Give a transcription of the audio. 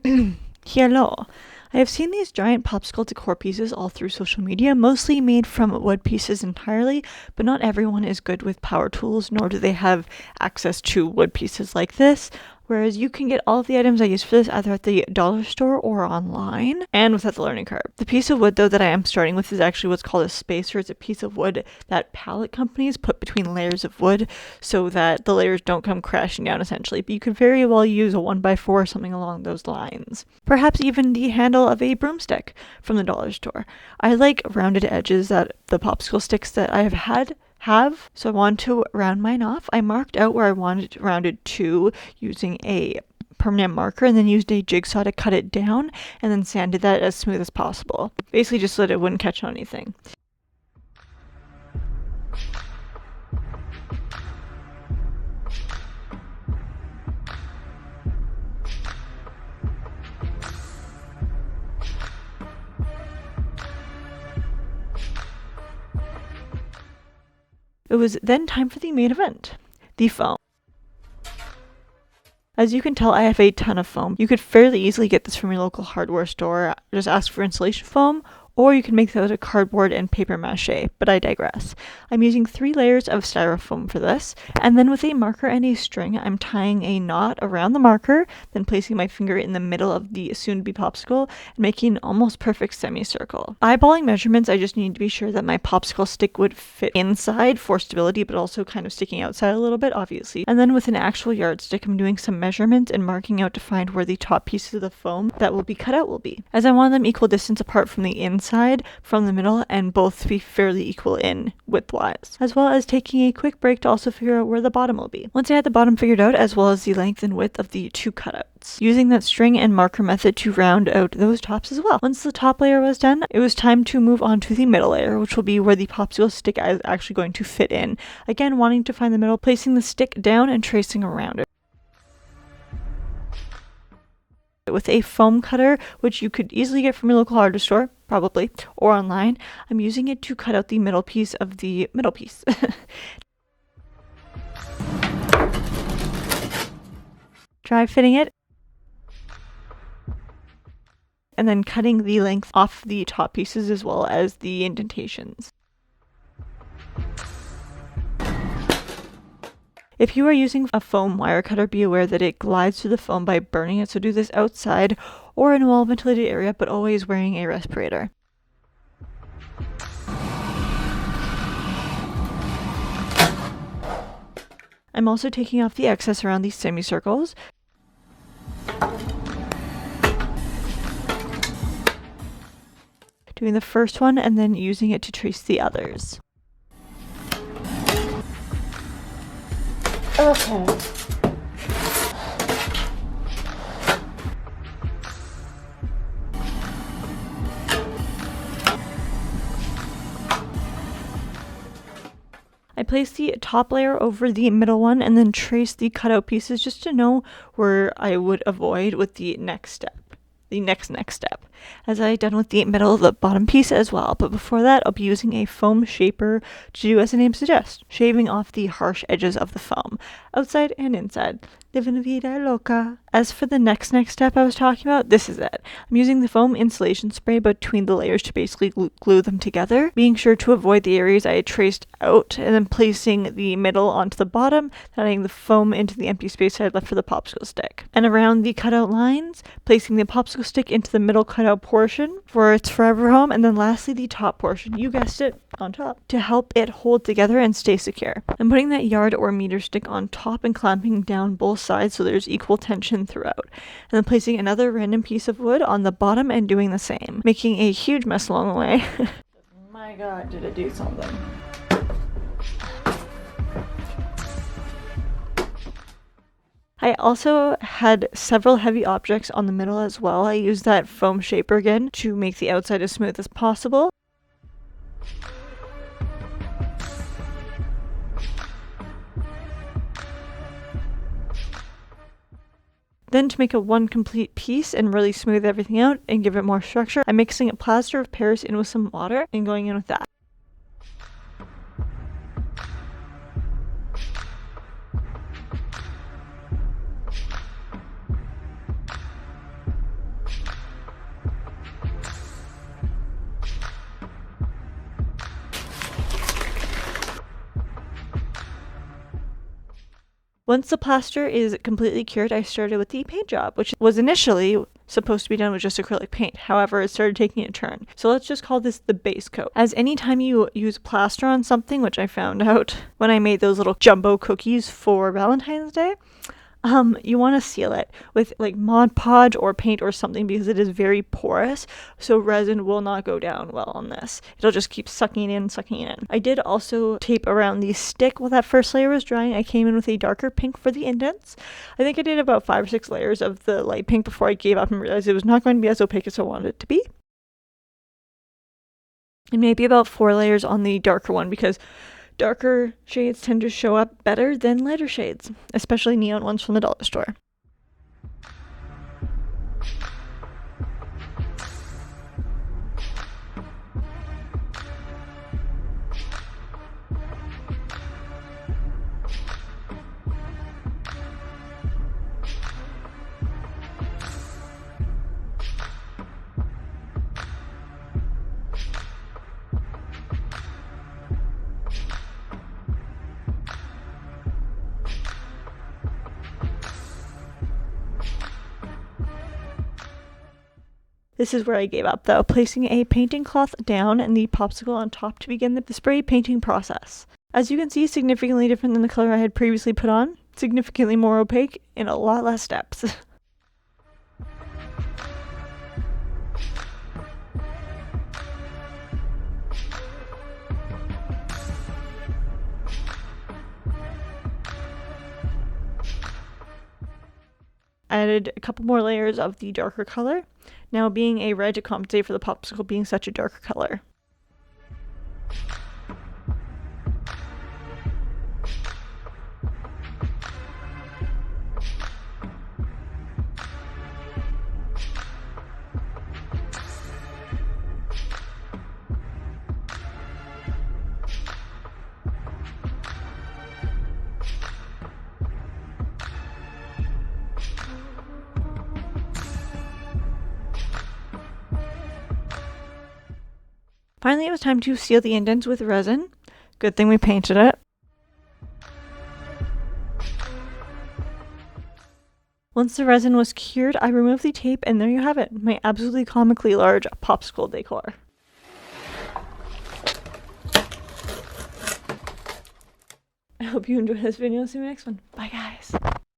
Hello. I have seen these giant popsicle decor pieces all through social media, mostly made from wood pieces entirely, but not everyone is good with power tools, nor do they have access to wood pieces like this. Whereas you can get all of the items I use for this either at the dollar store or online, and without the learning curve. The piece of wood, though, that I am starting with is actually what's called a spacer. It's a piece of wood that pallet companies put between layers of wood so that the layers don't come crashing down, essentially. But you could very well use a 1x4 or something along those lines. Perhaps even the handle of a broomstick from the dollar store. I like rounded edges that the popsicle sticks that I have, so I want to round mine off. I marked out where I wanted it rounded to using a permanent marker and then used a jigsaw to cut it down and then sanded that as smooth as possible. Basically just so that it wouldn't catch on anything. It was then time for the main event, the foam. As you can tell, I have a ton of foam. You could fairly easily get this from your local hardware store. Just ask for insulation foam, or you can make that out of cardboard and paper mache, but I digress. I'm using 3 layers of styrofoam for this, and then with a marker and a string, I'm tying a knot around the marker, then placing my finger in the middle of the soon-to-be popsicle, and making an almost perfect semicircle. Eyeballing measurements, I just need to be sure that my popsicle stick would fit inside for stability, but also kind of sticking outside a little bit, obviously. And then with an actual yardstick, I'm doing some measurements and marking out to find where the top pieces of the foam that will be cut out will be, as I want them equal distance apart from the inside, from the middle, and both to be fairly equal in width-wise, as well as taking a quick break to also figure out where the bottom will be. Once I had the bottom figured out, as well as the length and width of the 2 cutouts, using that string and marker method to round out those tops as well. Once the top layer was done, it was time to move on to the middle layer, which will be where the popsicle stick is actually going to fit in. Again, wanting to find the middle, placing the stick down and tracing around it with a foam cutter, which you could easily get from your local hardware store, probably, or online. I'm using it to cut out the middle piece of the middle piece. Dry fitting it, and then cutting the length off the top pieces as well as the indentations. If you are using a foam wire cutter, be aware that it glides through the foam by burning it, so do this outside or in a well-ventilated area, but always wearing a respirator. I'm also taking off the excess around these semicircles. Doing the first one and then using it to trace the others. Okay. I place the top layer over the middle one and then trace the cutout pieces just to know where I would avoid with the next step. The next step, as I done with the middle of the bottom piece as well. But before that, I'll be using a foam shaper to do as the name suggests, shaving off the harsh edges of the foam, outside and inside. Living la vida loca. As for the next step I was talking about, this is it. I'm using the foam insulation spray between the layers to basically glue them together, being sure to avoid the areas I had traced out, and then placing the middle onto the bottom, adding the foam into the empty space I had left for the popsicle stick. And around the cutout lines, placing the popsicle stick into the middle cutout portion for its forever home, and then lastly the top portion, you guessed it, on top, to help it hold together and stay secure. I'm putting that yard or meter stick on top and clamping down both sides so there's equal tension throughout, and then placing another random piece of wood on the bottom and doing the same, making a huge mess along the way. My god, did it do something. I also had several heavy objects on the middle as well. I used that foam shaper again to make the outside as smooth as possible. Then to make a one complete piece and really smooth everything out and give it more structure, I'm mixing a plaster of Paris in with some water and going in with that. Once the plaster is completely cured, I started with the paint job, which was initially supposed to be done with just acrylic paint. However, it started taking a turn. So let's just call this the base coat. As anytime you use plaster on something, which I found out when I made those little jumbo cookies for Valentine's Day, you want to seal it with like Mod Podge or paint or something because it is very porous, so resin will not go down well on this. It'll just keep sucking in. I did also tape around the stick while that first layer was drying. I came in with a darker pink for the indents. I think I did about 5 or 6 layers of the light pink before I gave up and realized it was not going to be as opaque as I wanted it to be. And maybe about 4 layers on the darker one because darker shades tend to show up better than lighter shades, especially neon ones from the dollar store. This is where I gave up though, placing a painting cloth down and the popsicle on top to begin the spray painting process. As you can see, significantly different than the color I had previously put on, significantly more opaque, and a lot less steps. I added a couple more layers of the darker color, now being a red to compensate for the popsicle being such a darker color. Finally, it was time to seal the indents with resin. Good thing we painted it. Once the resin was cured, I removed the tape, and there you have it, my absolutely comically large popsicle decor. I hope you enjoyed this video. See you in the next one. Bye, guys.